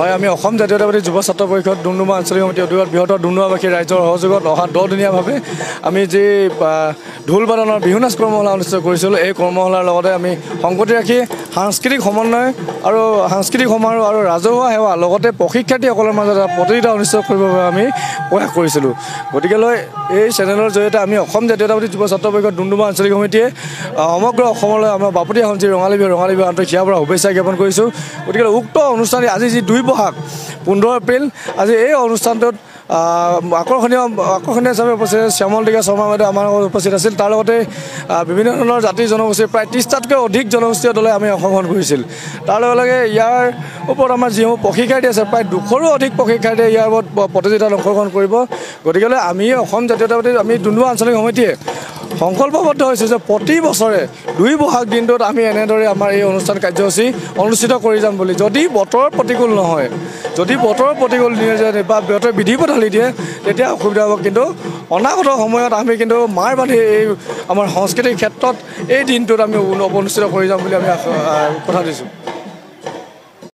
হয় আমি অসম জাতীয়তাবাদী যুৱ ছাত্ৰ পৰিষদ ডুমডুমা আঞ্চলিক সমিতি অধিগত বৃহত্তৰ ডুমডুমাবাসী ৰাইজৰ সহযোগত অহা 10 দিনীয়াভাৱে আমি যি ঢোল বাদনৰ বিহু নাচ কৰ্মশালা অনুষ্ঠিত কৰিছিলোঁ এই কৰ্মশালাৰ লগতে আমি সংগতি ৰাখি সাংস্কৃতিক সমন্বয় আৰু সাংস্কৃতিক সমাৰোহ আৰু ৰাজহুৱা সেৱা লগতে প্ৰশিক্ষাৰ্থীসকলৰ মাজত প্ৰতিযোগিতা অনুষ্ঠিত কৰিবৰ বাবে আমি প্ৰয়াস কৰিছিলোঁ। গতিকেলৈ এই চেনেলৰ জৰিয়তে আমি অসম জাতীয়তাবাদী যুৱ ছাত্ৰ পৰিষদ ডুমডুমা আঞ্চলিক সমিতিয়ে সমগ্ৰ অসমলৈ আমাৰ বাপুতি সাহোন যি ৰঙালী বিহু আন্তৰিক হিয়াৰ পৰা শুভেচ্ছা জ্ঞাপন কৰিছোঁ। গতিকে উক্ত অনুষ্ঠান আজি যি 2 বহাগ 15 এপ্ৰিল আজি এই অনুষ্ঠানটোত আকৰ্ষণীয় হিচাপে উপস্থিত শ্যামল টিকা শৰ্মা বাইদেউ আমাৰ লগত উপস্থিত আছিল। তাৰ লগতে বিভিন্ন ধৰণৰ জাতি জনগোষ্ঠীৰ প্ৰায় 30টাতকৈ অধিক জনগোষ্ঠীয় দলে আমি অংশগ্ৰহণ কৰিছিল। তাৰ লগে লগে ইয়াৰ ওপৰত আমাৰ যিসমূহ প্ৰশিক্ষাৰ্থী আছে প্ৰায় 200ৰো অধিক প্ৰশিক্ষাৰ্থীয়ে ইয়াৰ ওপৰত প্ৰতিযোগিতাত অংশগ্ৰহণ কৰিব। গতিকেলৈ আমি অসম জাতীয়তাবাদী আমি ডুমডুমা আঞ্চলিক সমিতিয়ে সংকল্পবদ্ধ হৈছোঁ যে প্ৰতি বছৰে 2 বহাগ দিনটোত আমি এনেদৰে আমাৰ এই অনুষ্ঠান কাৰ্যসূচী অনুষ্ঠিত কৰি যাম বুলি। যদি বতৰ প্ৰতিকূল নহয়, যদি বতৰ প্ৰতিকূল দিয়ে বা বতৰ বিধি পথালি দিয়ে তেতিয়া অসুবিধা হ'ব, কিন্তু অনাগত সময়ত আমি কিন্তু মাৰ বান্ধি এই আমাৰ সংস্কৃতিৰ ক্ষেত্ৰত এই দিনটোত আমি অনুষ্ঠিত কৰি যাম বুলি আমি কথা দিছোঁ।